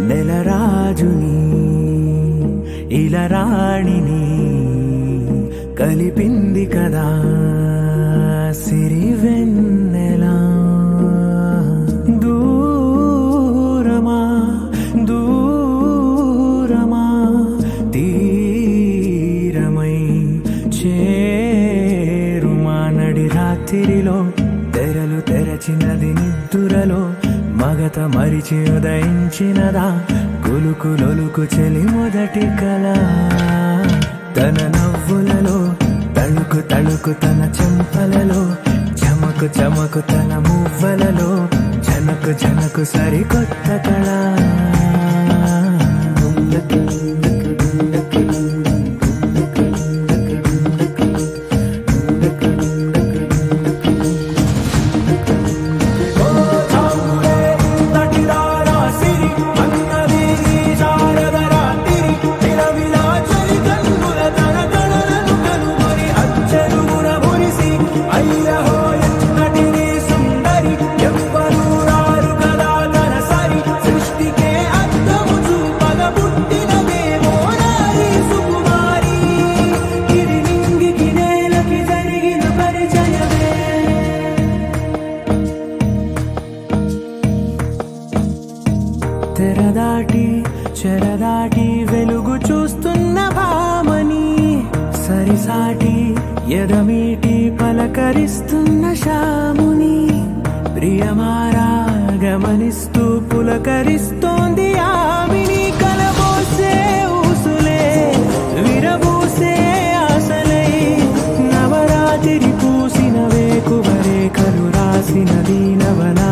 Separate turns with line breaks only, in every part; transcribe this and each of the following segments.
నెలరాజుని ఇలరాణిని కలిపింది కదా సిరివెన్నెలా. దూరమా దూరమా తీరమై చేరుమా నడి రాత్రిలో తెరలు తెరచినది నిద్దురలో మగత మరిచి ఉదయించినదా కులుకులొలుకు చెలి మొదటి కళ. తన నవ్వులలో తళుకు తళుకు తన చెంపలలో చమకు చమకు తన మువ్వలలో జనకు జనకు సరికొత్త కళ. తెరదాటి చెరదాటి వెలుగు చూస్తున్న భామని సరిసాటి ఎదమీటి పలకరిస్తున్న శాముని ప్రియమారా గమనిస్తూ పులకరిస్తోంది ఆవిని. కలబోసే ఊసులే విరబూసే ఆశలై నవరాత్రి పూసిన వేకువరేఖలు రాసిన దీనవనా.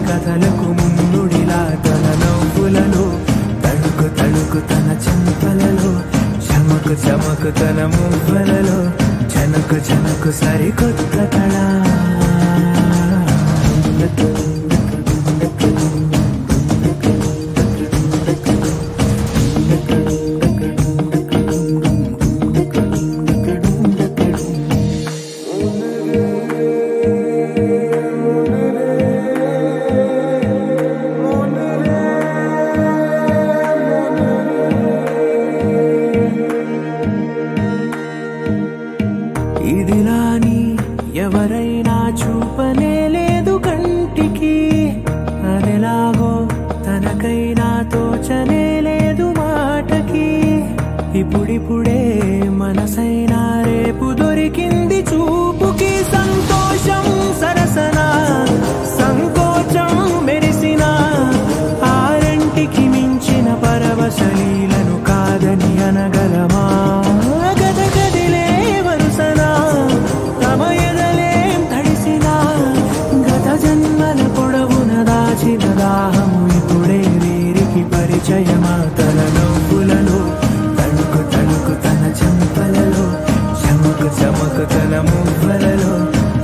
కథలకు ముందుడిలా తన నవ్వులలో తళుకు తళుకు తన చెంపలలో చమకు చమకు తన మువ్వలలో జనకు జనకు సరికొత్త కళ. ఇదిలాని ఎవరైనా చూపనే లేదు కంటికి, అదెలాగో తనకైనా తోచనే లేదు మాటకి. ఇప్పుడిప్పుడే మనసైనా రేపు దొరికింది చూపుకి. సంతోషం సరసన సంకోచం మెరిసిన ఆరంటికి మించిన పరవశలీలను కాదని అనగలమా. దాహము ఇప్పుడే వీరికి పరిచయమా. తన నవ్వులలో తణుకు తణుకు తన చెంపలలో చమకు చమకు తన మువ్వలలో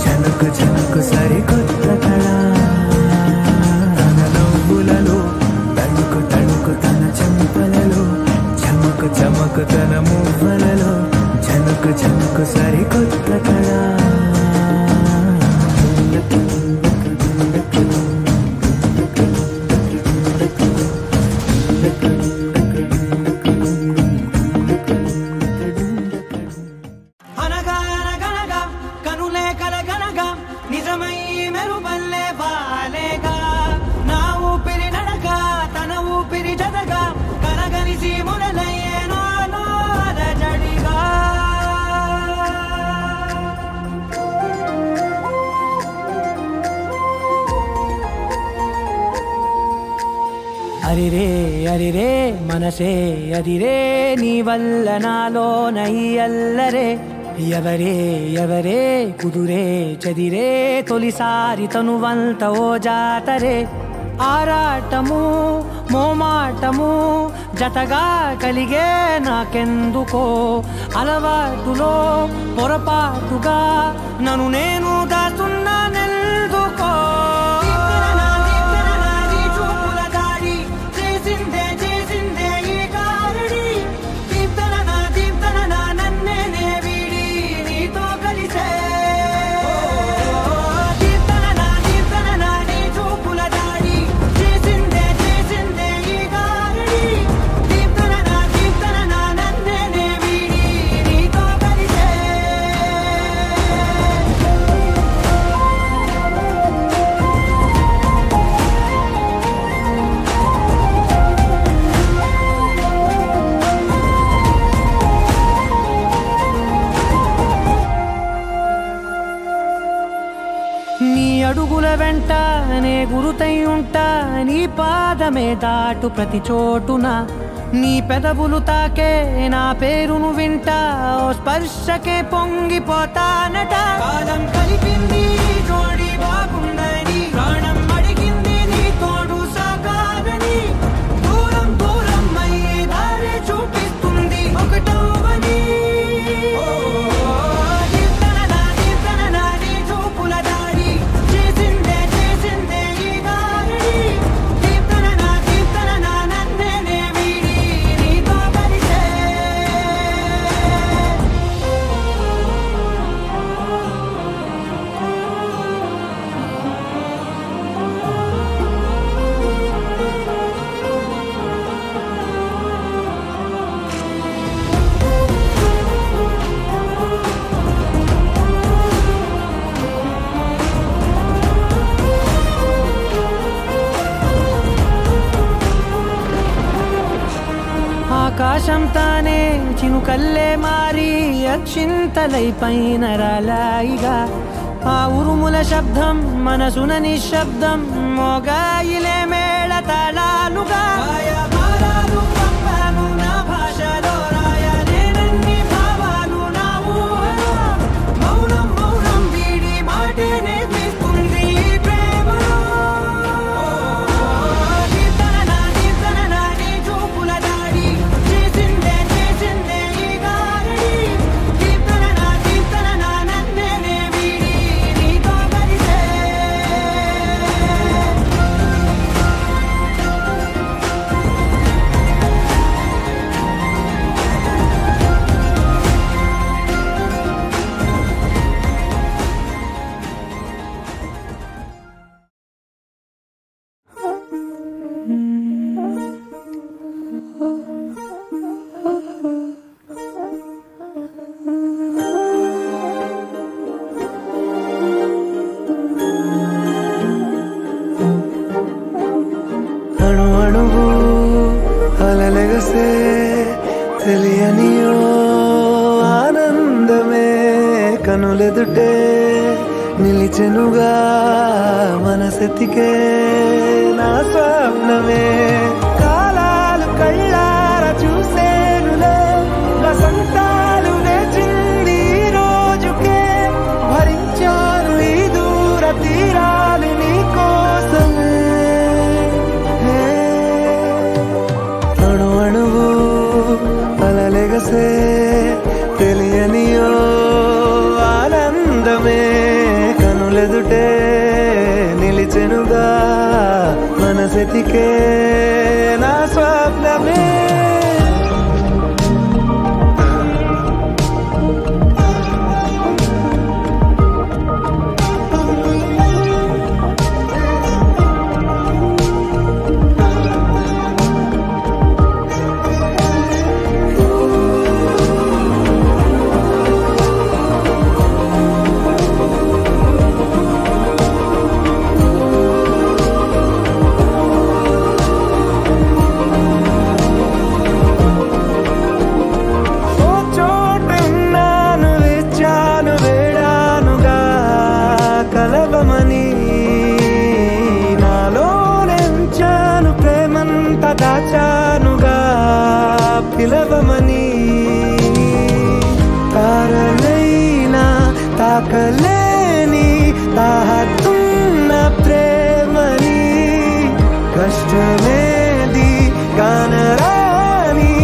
జనకు జనకు సరికొత్త కళ. తన నవ్వులలో తణుకు తణుకు తన చెంపలలో చమకు చమకు తన మువ్వలలో జనకు జనకు సరికొత్త కళ. అరిరే అరిరే మనసే అదిరే నీ వల్ల నాలోన ఈ అల్లరే. ఎవరే ఎవరే కుదురే చదిరే తొలిసారి తనువంత ఓ జాతరే. ఆరాటము మోమాటము జతగా కలిగే నాకెందుకో అలవాటులో పొరపాటుగా నన్ను నేను దాస్తున్నా. నీ అడుగుల వెంట నే గురుతై ఉంటా, నీ పాదమే దాటు ప్రతి చోటున, నీ పెదవులు తాకే నా పేరును వింటా, ఓ స్పర్శకే పొంగిపోతానట. కాలం కలిపింది జోడి బాగుందని, ప్రాణం అడిగింది నీ తోడు సాగాలని, దూరం దూరం అయ్యే దారి చూపిస్తుంది ఒకటవని. ఆకాశం తానే చినుకల్లే మారి అక్షింతలై పైన రాలాయిగా, ఆ ఉరుముల శబ్దం మనసున నిశ్శబ్దం మోగాయిలే మేళ తాళాలుగా. నా భాషలో రాయలేనన్ని భావాలు నా ఊహలో, మౌనం మౌనం వీడి మాటే నేర్పిస్తుంది ప్రేమలో. అణు అణువు అలలెగసే తెలియనియో ఆనందమే కనులెదుటే నిలిచెనుగా, మనసెతికే నా స్వప్నమే. కాలాలు కళ్ళార చూసేనులే, వసంతాలు వేచింది రోజుకే, భరించాను ఈ దూర తీరాలు నీ కోసమే. అణు అణువు అలలెగసే తెలియనియో ఆనందమే కనులెదుటే నిలిచెనుగా, మనసెతికే నా స్వప్నమే. దాచానుగా పిలవమని, తారలైనా తాకలేని తాహతున్న ప్రేమని, కష్టమేది కానరాని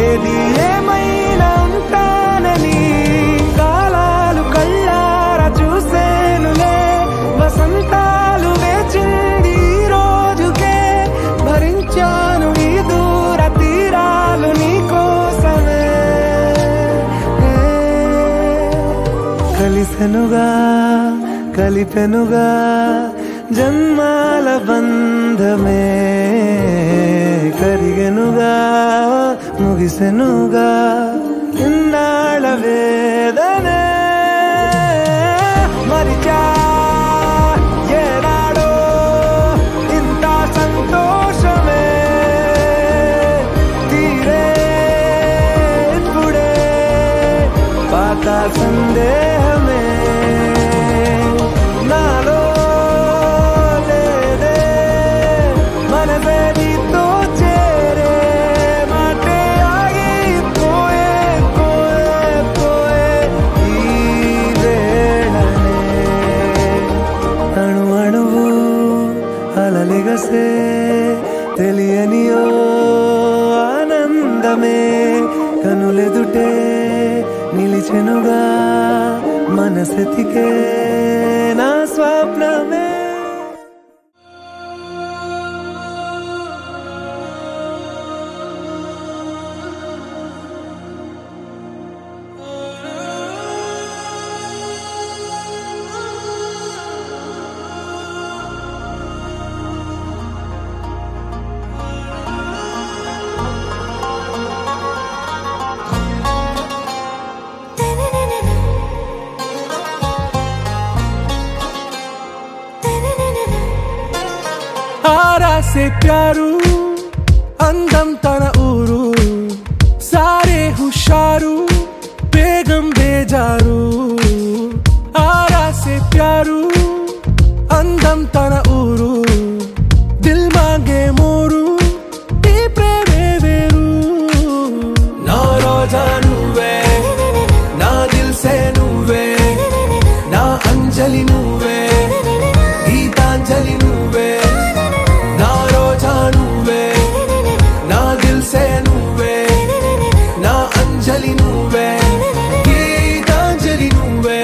ఏది ఏమైనా ఉంటానని. కాలాలు కళ్ళార చూసేనులే, వసంతాలు వేచింది రోజుకే, భరించాను ఈ దూర తీరాలు నీ కోసమే. కలిసెనుగా కలిపెనుగా జన్మాల బంధమే, కరిగెనుగా ముగిసెనుగా ఇన్నాళ్ళ వేదనే. మరిచా ఏనాడో ఇంత సంతోషమే, తీరే ఇప్పుడే పాత సందేహమే నాలో మనసే తెలియని ఓ ఆనందమే కనులెదుటే నిలిచెనుగా మనసెతికే నా స్వప్నమే.
से प्यारू अंदम तन ऊरू सारे हुशारू बेगम बेजारू आरा से प्यारू अंदम तन ऊरू दिल मांगे मोरू नी प्रेमे वेरू ना रोजा नुवे ना दिल से नुवे ना अंजलि नुवे गीतांजलि नुवे ना रोजा नुवे ना दिल से नुवे ना अंजलि नुवे गीतांजलि नुवे.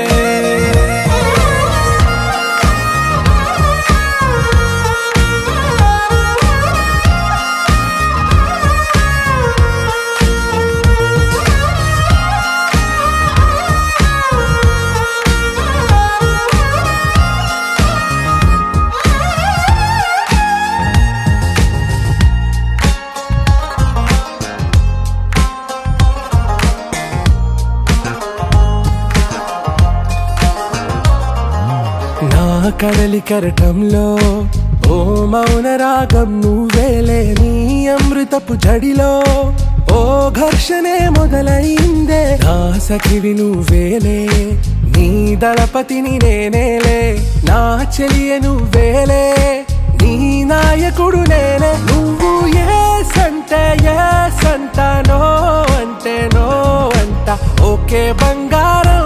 కడలి కరటంలో ఓ మౌన రాగం నువ్వేలే నీ అమృతపు జడిలో ఓ ఘర్షణే మొదలైందే నా సఖివి నువ్వేలే నీ దళపతిని నేనేలే నా చెలియ నువ్వేలే నీ నాయకుడు నేనే నువ్వు ఏ సంట నో అంటే నో అంట ఓకే బంగారం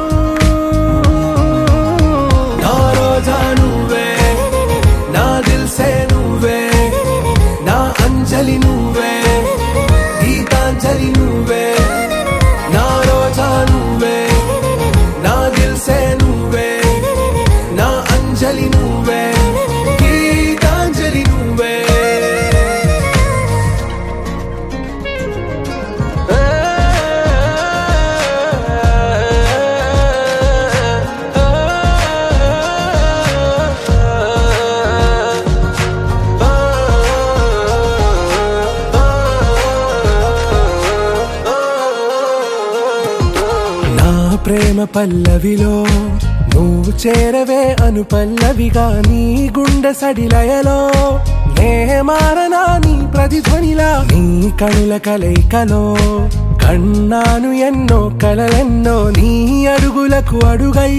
नुवे ना दिल से नुवे ना अंजलि नुवे गीतांजलि नुवे ना रोजा नुवे ना दिल से नुवे ना अंजलि नुवे गीतांजलि नुवे. ప్రేమ పల్లవిలో నువ్వు చేరవే అను పల్లవిగా నీ గుండె సడిలయలో నే మారనా నీ ప్రతిధ్వనిలా నీ కనుల కలయికలో కన్నాను ఎన్నో కలలెన్నో నీ అడుగులకు అడుగై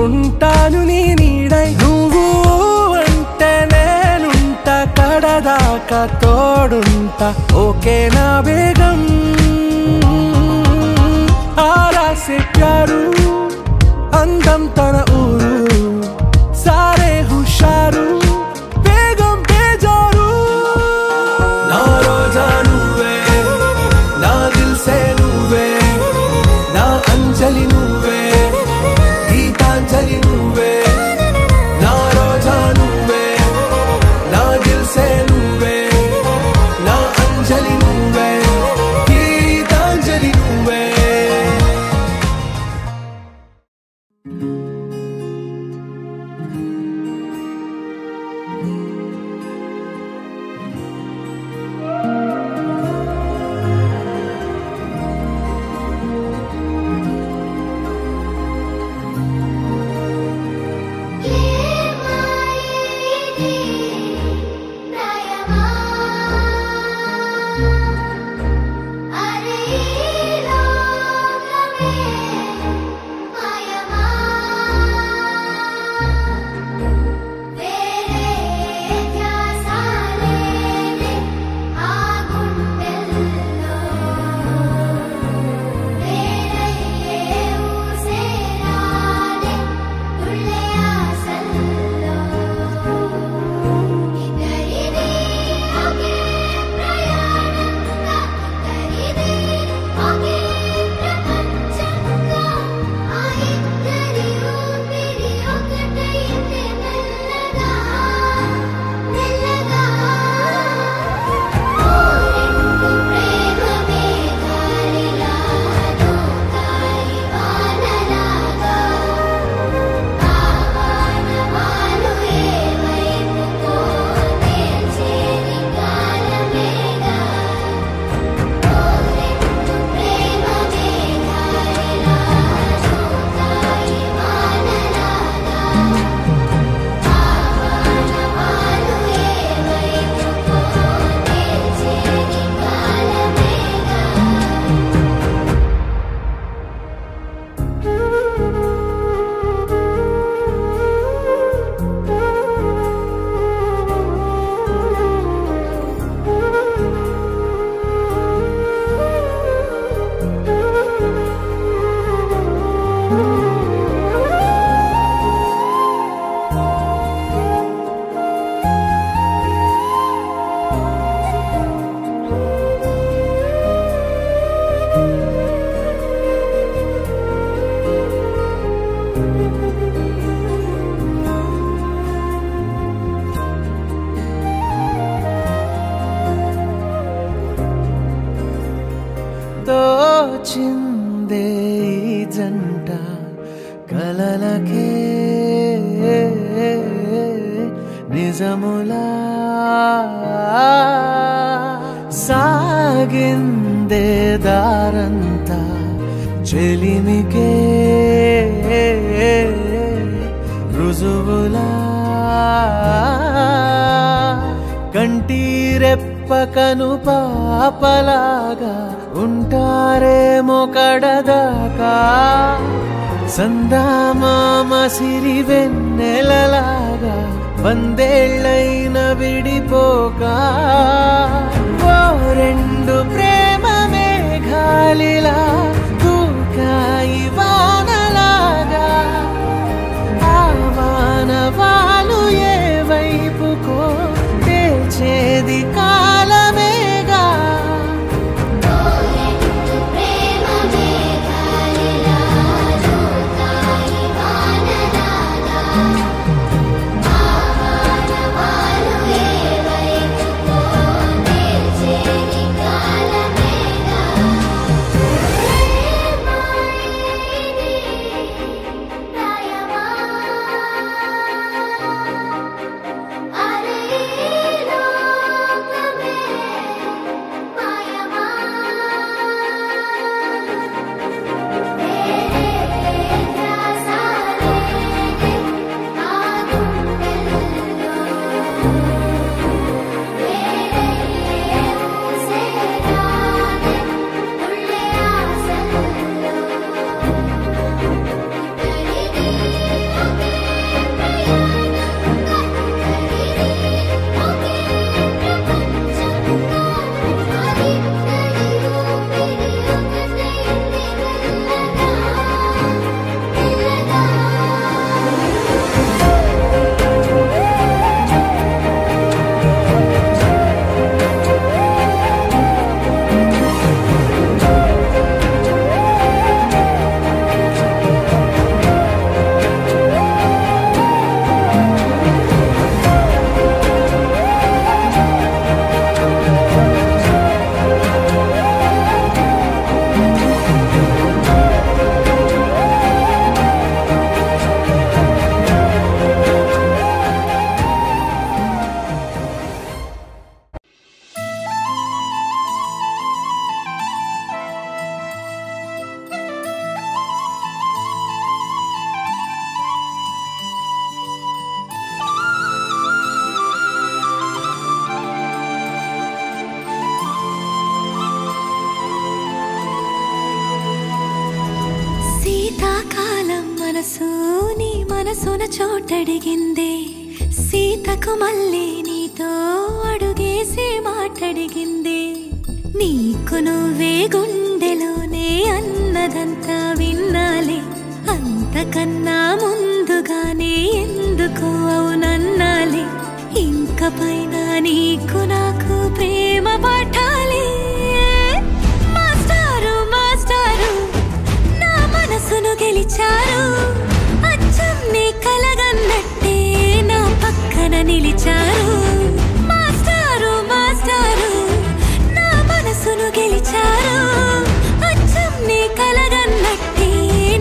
ఉంటాను నీ నీడై నువ్వు అంటే నేనుంట కడదాకా తోడుంటా ఓకే నా బేగం. आरा से प्यारू अंदम तन ऊरू सारे हुशारू बेगम बेजारू ना रोजा नुवे ना दिल से नुवे ना अंजलि नुवे गीतांजलि नुवे ना रोजा नुवे ना दिल से नुवे ना अंजलि नुवे गीतांजलि नुवे.
నిజములా సాగిందే దారంతా చెలిమికే రుజువులా కంటిరెప్పకను పాపలాగా ఉంటారేమో కడదాకా సందామామ సిరి వెన్నెలలాగా వందేళ్ళైన విడిపోక ఓ రెండు ప్రేమ మేఘాలిలా దూకాయి వానలాగా ఆ వానవాలు ఏ వైపుకో తెచేది కాలమేగా
మనసున చోటడిగిందే సీతకు మళ్ళీ నీతో అడుగేసి మాటడిగిందే నీకు నువ్వే గుండెలోనే అన్నదంతా విన్నాలే అంతకన్నా ముందుగానే ఎందుకు అవునన్నాలే ఇంక పైన నీకు నాకు ప్రేమ పాఠాలే మాస్టారు మాస్టారు నా మనసును గెలిచారు నీ కలగన్నట్టే నా పక్కన నిలిచారు మాస్టారు మాస్టారు నా మనసును గెలిచారు అచ్చం నీ కలగన్నట్టే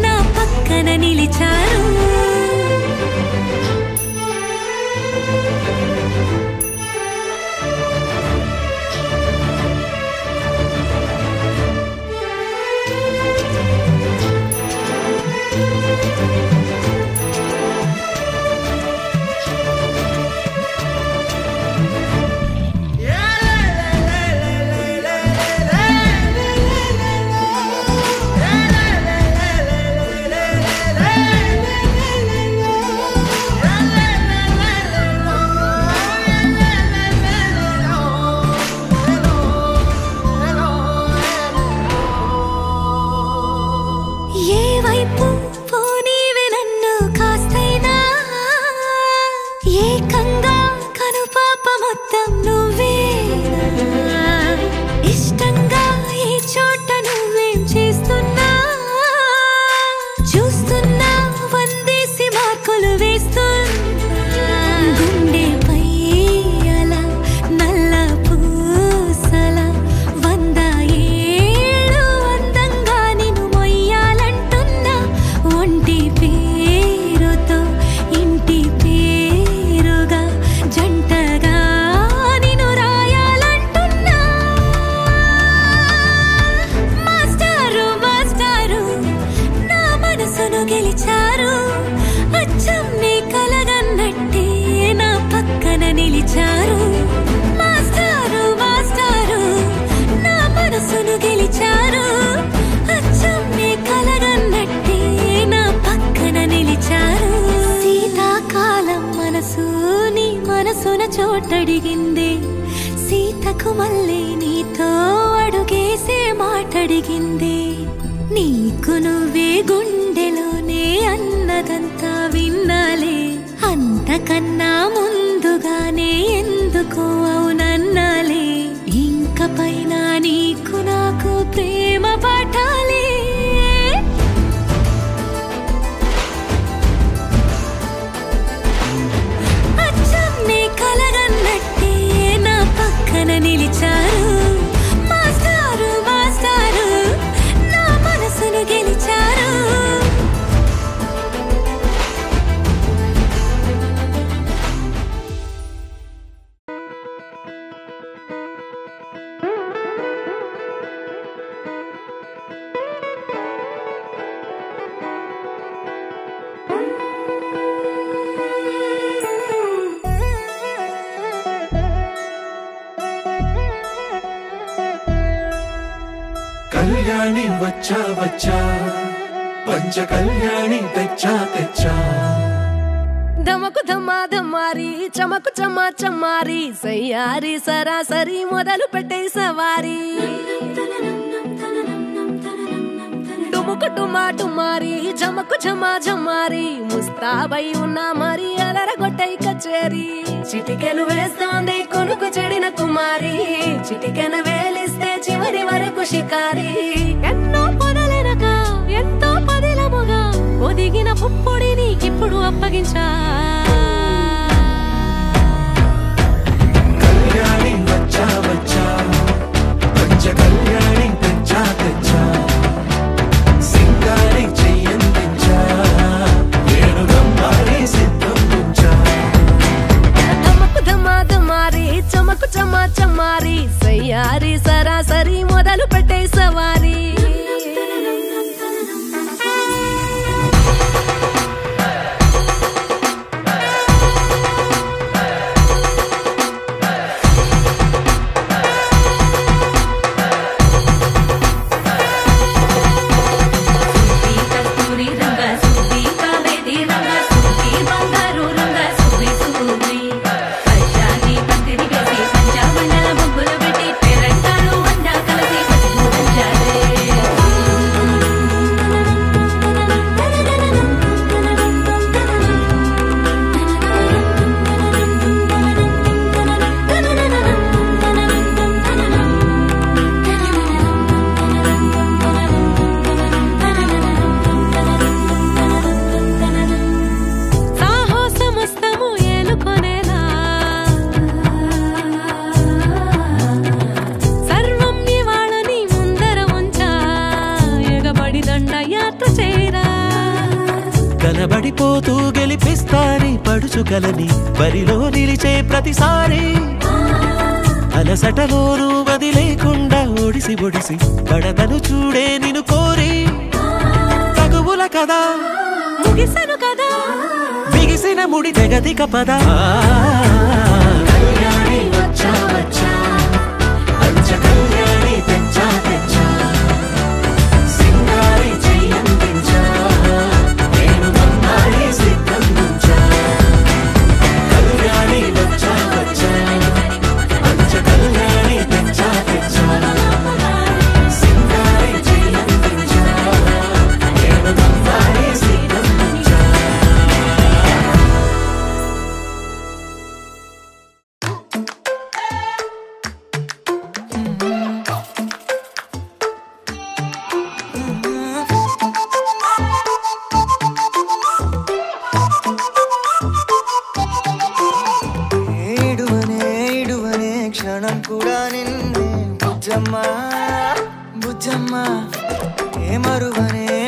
నా పక్కన నిలిచారు జెండా సొగసు నీ మనసున చోటడిగిందే సీతకు మళ్ళీ నీతో అడుగేసే మాటడిగిందే నీకు నువ్వే గుండెలోనే అన్నదంతా విన్నాలే అంతకన్నా ముందుగానే ఎందుకో అవునన్నాలే ఇంక పైన నీకు నాకు ప్రేమ పాఠాలే కలగన్నట్టే నా పక్కన నిలిచారు మాస్టారు మాస్టారు నా మనసును గెలిచారు
కళ్యాణి వచ్చా వచ్చా పంచ కళ్యాణి తెచ్చా తెచ్చా
ధమకు ధమా ధమారి చమకు చమా చమారి సయ్యారి సరాసరి మొదలు పెట్టే సవారి డుముకు టుమా టుమారి చమకు ఝమా ఝమారి ముస్తాబై ఉన్నా మరి అలరగొట్టై కచేరి చిటికెను వేస్తోంది కొనుకు చెడిన కుమారి చిటికెను వేలిస్తే చివరి వరకు షికారి ఎన్నో పొదలెనక ఎంతో పదిలముగా ఒదిగిన పుప్పొడి నీకిప్పుడు అప్పగించా
కళ్యాణి వచ్చా వచ్చా పంచ కళ్యాణి తెచ్చా తెచ్చా సింగారి చెయ్యందించా నేను గమ్మారి సిద్ధం ఉంచా
ధమకు ధమా ధమారి చమకు చమా చమారి సయ్యారి సరాసరి మొదలు పెట్టే సవారి
కనబడిపోతూ గెలిపిస్తాని పడుచుకలని బరిలో నిలిచే ప్రతిసారి అలసటలోనూ వదిలేకుండా ఒడిసి ఒడిసి పడతను చూడే నిన్ను కోరి తగువుల కదా
ముగిసెను కదా
బిగిసిన ముడి తెగదిక పద
కళ్యాణి వచ్చా వచ్చా పంచ కళ్యాణి తెచ్చా తెచ్చా సింగారి చెయ్యందించా నేను గమ్మారి సిద్ధం ఉంచా కళ్యాణి వచ్చా వచ్చా పంచ కళ్యాణి తెచ్చా తెచ్చా సింగారి చెయ్యందించా నేను గమ్మారి సిద్ధం ఉంచా
క్షణం కూడా నిన్నే బుజ్జమ్మా బుజ్జమ్మా ఏ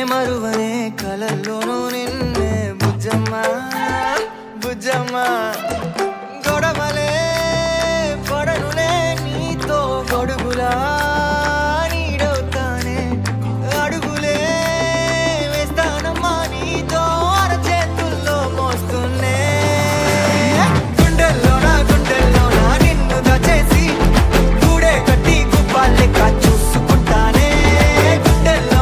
మరువనే కలల్లోనూ నిన్నే బుజ్జమ్మా బుజ్జమ్మా గొడవలే పడనులే నీతో గొడుగులా నీడవుతానే అడుగులే వేస్తానమ్మా నీతో అరచేతుల్లో మోస్తున్నే చూసుకుంటానే గుండెల్లో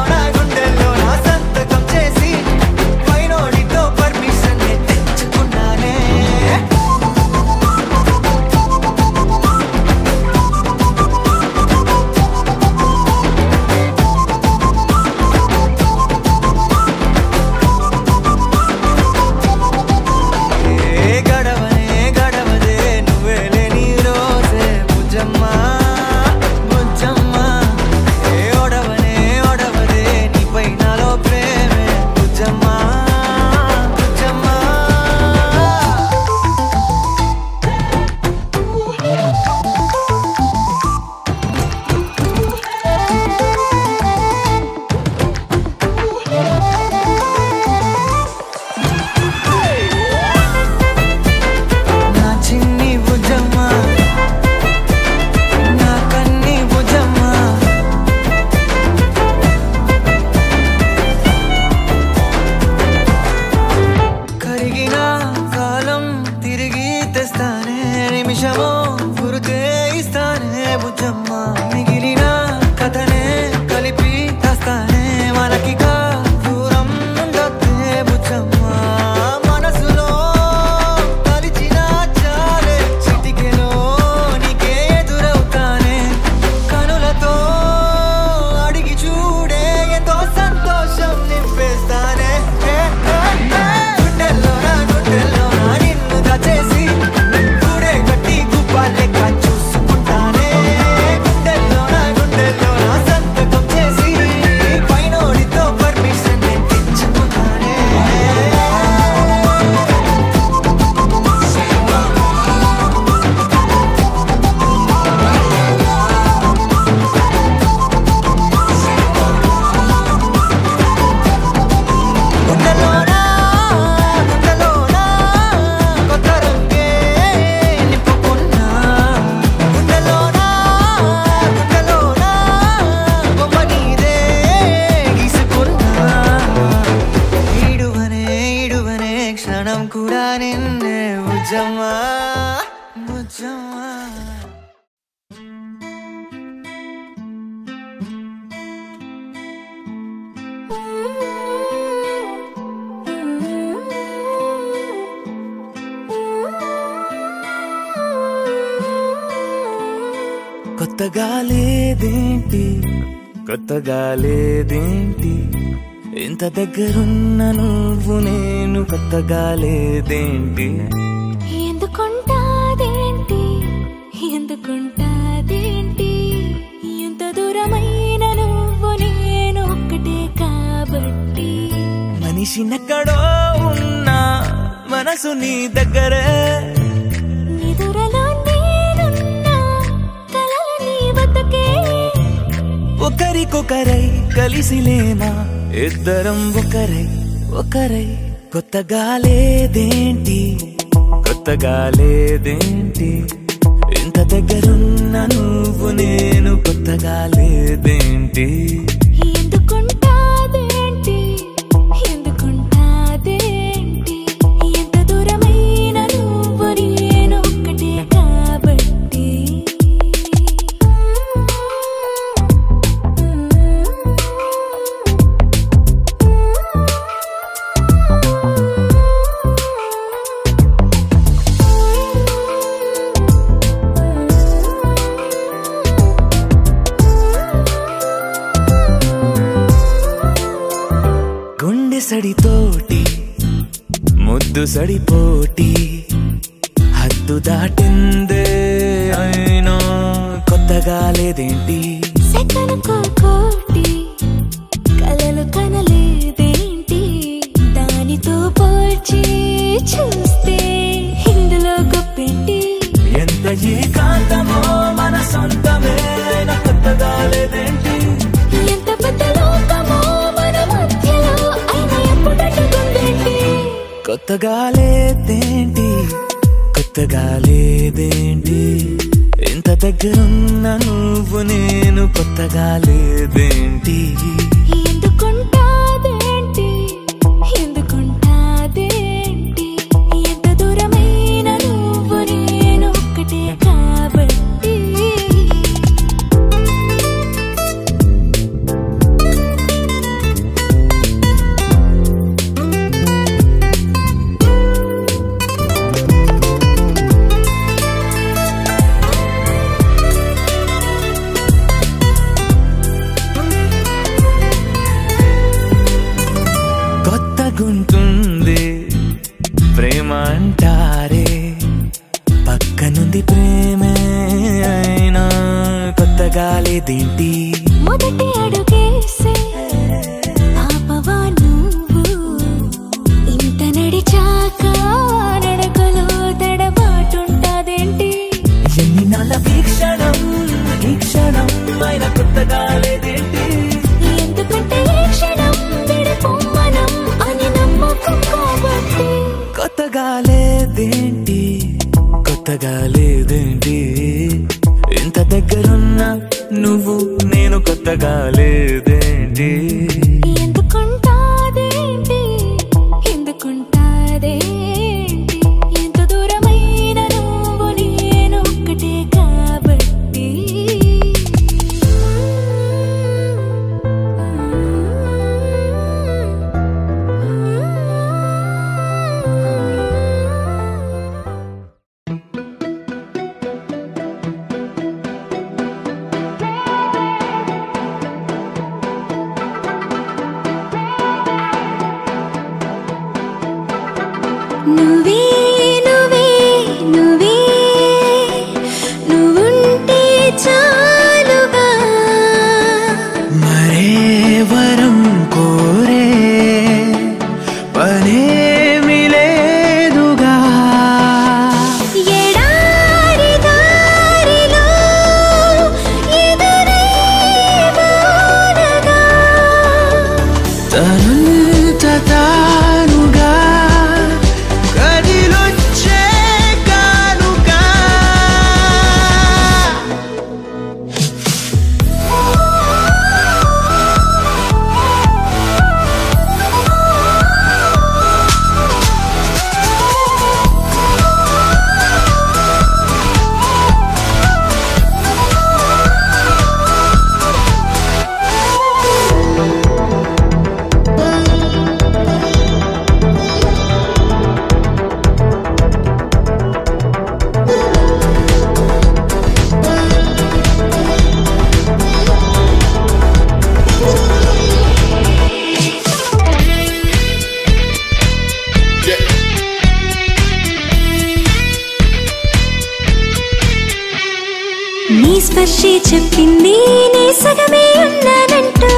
నా సంతకం చేసి పైనోడితో పర్మిషన్ తెచ్చుకున్నానే బుజ్జమ్మా బుజ్జమ్మా కొత్తగా లేదేంటి కొత్తగా లేదేంటి ఇంత దగ్గరున్న నువ్వు నేను కొత్తగా లేదేంటి
ఎందుకుంటాదేంటి ఎందుకుంటాదేంటి ఎంత దూరమైన నువ్వు నేను ఒక్కటే కాబట్టి
మనిషినెక్కడో ఉన్నా మనసు నీ దగ్గరే
నిదురలో నేనున్నా కలలు నీ వద్దకే
ఒకరికొకరై కలిసిలేమా ఇద్దరం ఒకరై ఒకరై కొత్తగా లేదేంటి కొత్తగా లేదేంటి ఇంత దగ్గరున్న నువ్వు నేను కొత్తగా లేదేంటి
ఎందుకుంటాదేంటి ఎందుకుంటాదేంటి ఎంత దూరమైన నువ్వు నేను ఒక్కటే కాబట్టి
గుండె సడితోటి ముద్దు సడిపోటి హద్దు దాటిందే అయినా కొత్తగా లేదేంటి
సెకనుకో కోటి కలలు కనలేదేంటి దానితో పోల్చి చూస్తే ఇందులో గొప్పేంటి
ఎంత ఏకాంతమో మన సొంతమే అయినా కొత్తగా లేదేంటి
ఎంత పెద్ద లోకమో మన మధ్యలో అయినా ఎప్పుడట్టుకుందేంటి
కొత్తగా లేదేంటి కొత్తగా లేదేంటి ఇంత దగ్గరున్న నువ్వు నేను కొత్తగా లేదేంటి
ఎందుకుంటాదేంటి ఎందుకుంటాదేంటి ఎంత దూరమైన నువ్వు నేను ఒక్కటే కాబట్టి
కొత్తగుంటుంది ప్రేమ అంటారే పక్కనుంది ప్రేమే అయినా కొత్తగా లేదేంటి
మొదటి అడుగేసే పాపవా నువ్వు ఇంత నడిచాక నడకలో తడబాటుంటాదేంటి
ఎన్ని నాళ్ళ వీక్షణం ఈ క్షణం అయినా కొత్తగా లేదేంటి
ఎందుకంటే ఈ క్షణం విడిపోమనం అని నమ్మకం కాబట్టి
కొత్తగా లేదేంటి కొత్తగా లేదేంటి ఇంత దగ్గరున్న నువ్వు నేను కొత్తగా లేదేంటి
ఎందుకుంటాదేంటి ఎందుకుంటాదేంటి ఎంత దూరమైన నువ్వు నేను ఒక్కటే కాబట్టి నీ స్పర్శే చెప్పింది నే సగమే ఉన్నానంటూ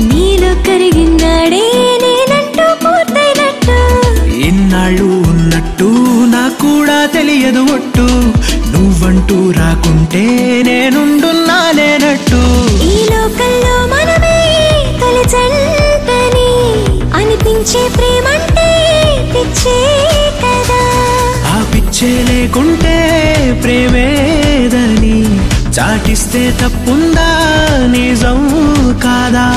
నీలో కరిగినాడే నేనంటూ పూర్తయినట్టు
ఇన్నాళ్ళు ఉన్నట్టు నాకు కూడా తెలియదు ఒట్టు నువ్వంటూ రాకుంటే నేనుండున్నానేనట్టు
ఈ లోకల్లో మనమే తొలి జంటని అనిపించే ప్రేమంటే పిచ్చే కదా
ఆ పిచ్చే లేకుంటే ప్రేమేదని చాటిస్తే తప్పుందా నిజం కాదా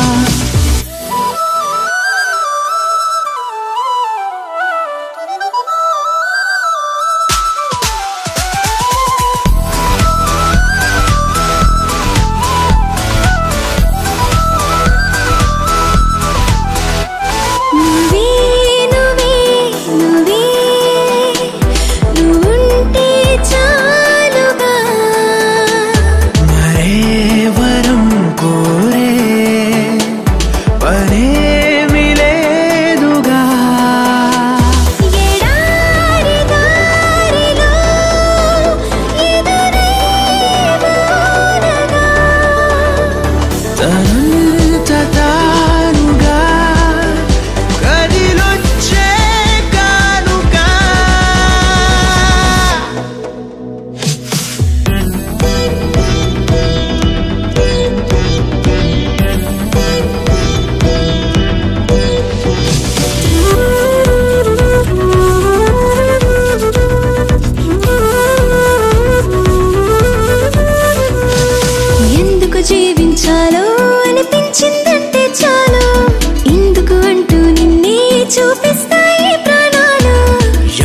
జీవించాలో అనిపించిందంటే చాలు ఇందుకు అంటూ నిన్నే చూపిస్తాయి ప్రాణాలు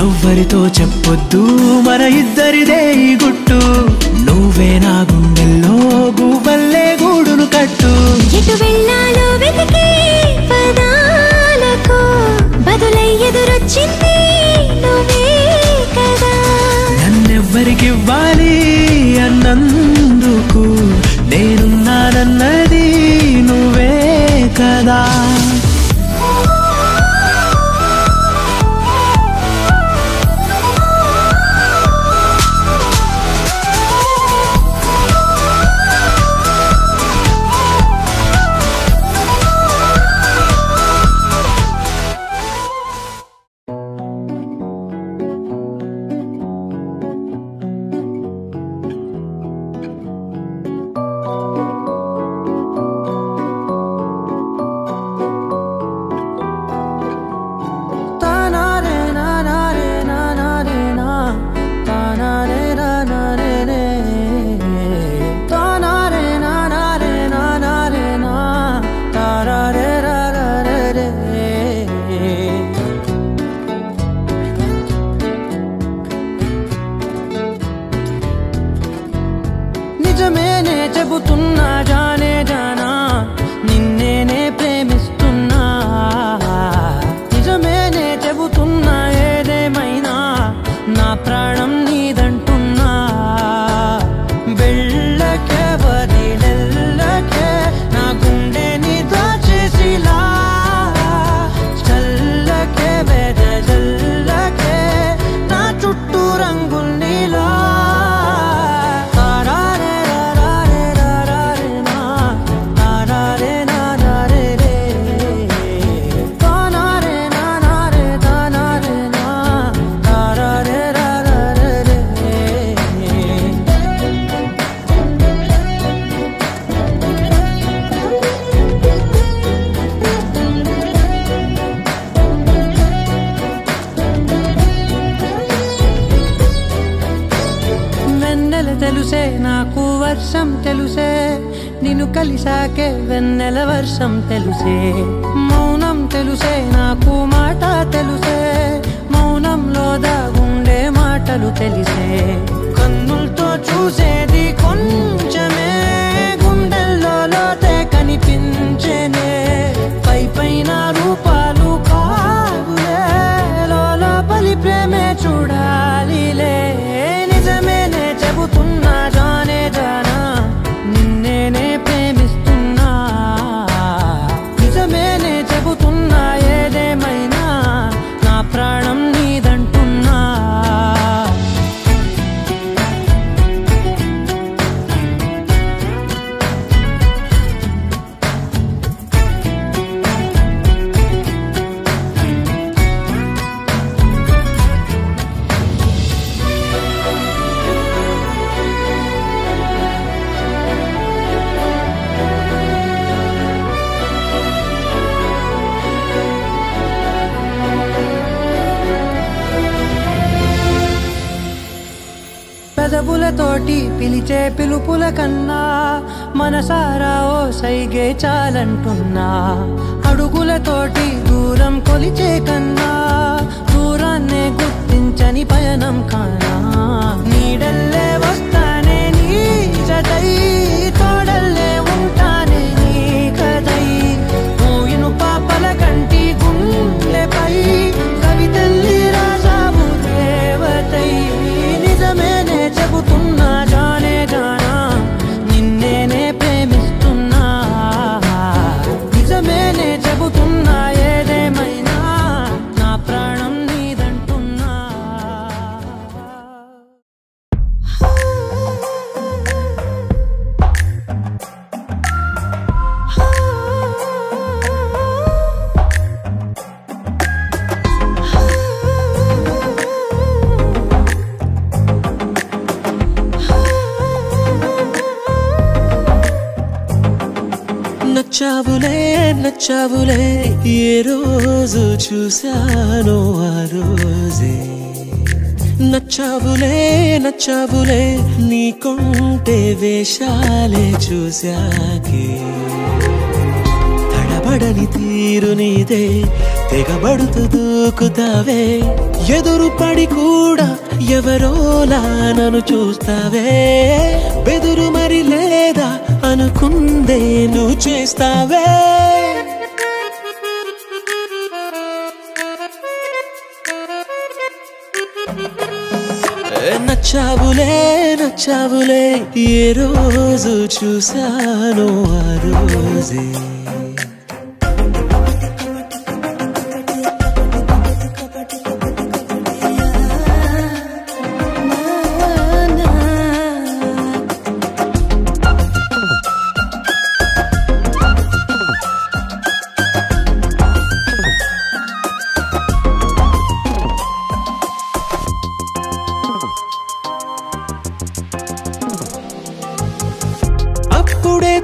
ఎవ్వరితో చెప్పొద్దు మన ఇద్దరిదే ఈ గుట్టు నువ్వే నా గుండెల్లో గువ్వల్లే గూడును కట్టు
ఎటు వెళ్ళాలో వెతికే పదాలకు బదులై ఎదురొచ్చింది నువ్వే కదా
నన్నెవ్వరికివ్వాలి అన్నందుకు నేనున్నానన్నది నువ్వే కదా
నిజమేనే చెబుతున్నా జానే జానా నిన్నేనే ప్రేమిస్తున్నా నిజమేనే చెబుతున్నా ఏదేమైనా నా ప్రాణం నీదంటున్నా వెళ్ళకే వదిలెల్లకే నా గుండెని దాచేసిలా చల్లకే వెదజల్లకే నా చుట్టూ రంగుల్నిలా తెలుసే నాకు వర్షం తెలుసే నిన్ను కలిసాకే వెన్నెల వర్షం తెలుసే మౌనం తెలుసే నాకు మాట తెలుసే మౌనంలో దాగుండే మాటలు తెలిసే కన్నులతో చూసేది కొంచెమే గుండెల్లో లోతే కనిపించేనే పై పైన రూపాలు కాదులే లోపలి ప్రేమే చూడాలిలే నిజమేనే చెబుతున్నా జానే జానా నిన్నేనే ప్రేమిస్తున్నా నిజమేనే చెబుతున్నా ఏదేమైనా నా ప్రాణం నీదంటున్నా పెదవులతోటి పిలిచే పిలుపుల కన్నా మనసారా ఓ సైగే చాలంటున్నా అడుగులతోటి దూరం కొలిచే కన్నా దూరాన్నే గుర్తించని పయనం కానా నీడల్లే వస్తానే నీ జతై తోడల్లే ఉంటానే నీ కదై మూయిను పాపల కంటి గుండెపై కవితల్లి రాజావు దేవతై నిజమేనే చెబుతున్నా జానే జానా నిన్నేనే ప్రేమిస్తున్నా నిజమేనే చెబుతున్నా ఏదేమైనా నా ప్రాణం నీదంటున్నా
నచ్చావులే నచ్చావులే ఏ రోజు చూశానో ఆ రోజే నచ్చావులే నచ్చావులే నీకుంటే వేషాలే చూశాకే తడబడని తీరు నీదే తెగబడుతూ దూకుతావే ఎదురు పడి కూడా ఎవరోలా నన్ను చూస్తావే బెదురు మరి లేదా అనుకుందే నువ్వు చేస్తావే నచ్చావులే నచ్చావులే ఏ రోజు చూశానో ఆ రోజే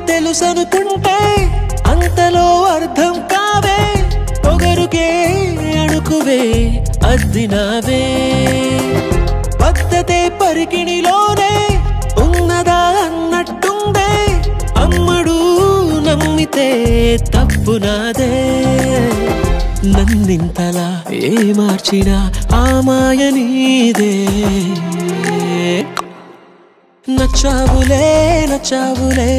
తెలుసనుకుంటే అంతలో అర్థం కావే పొగరుకే అణుకువే అద్దినావే పద్ధతే పరికిణిలోనే ఉన్నదా అన్నట్టుందే అమ్మడు నమ్మితే తప్పు నాదే నన్నింతలా ఏ మార్చినా ఆ మాయ నీదే నచ్చావులే నచ్చావులే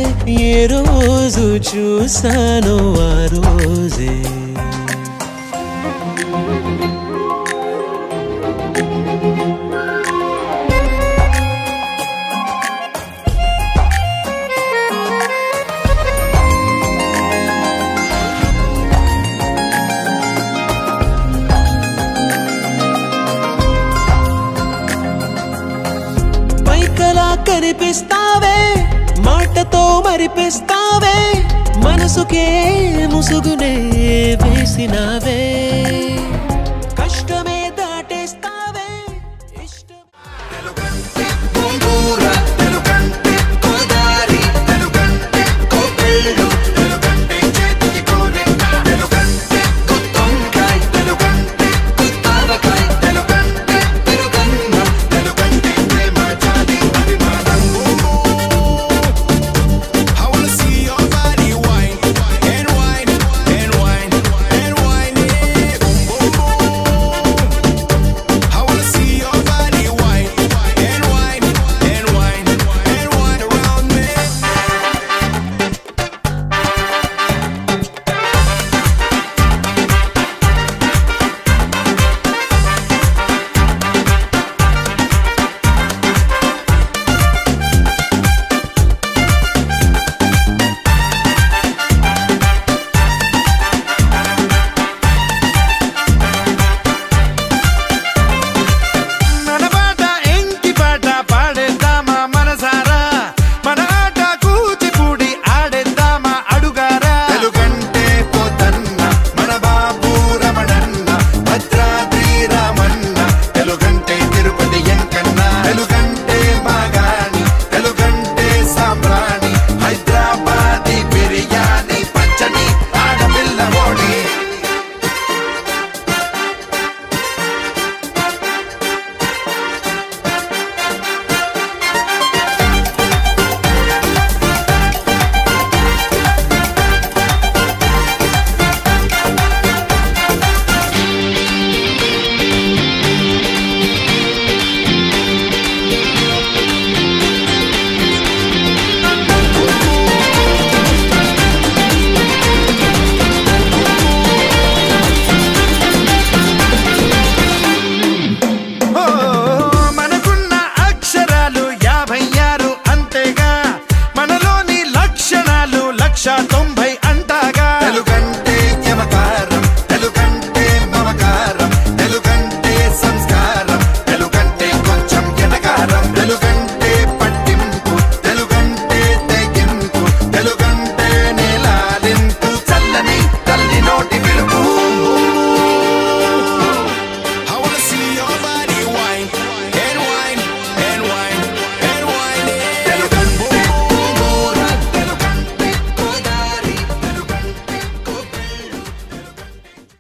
ఏ రోజు చూశానో ఆ రోజే పైకలా కనిపిస్తావే మాటతో మరిపిస్తావే మనసుకే ముసుగునే వేసినావే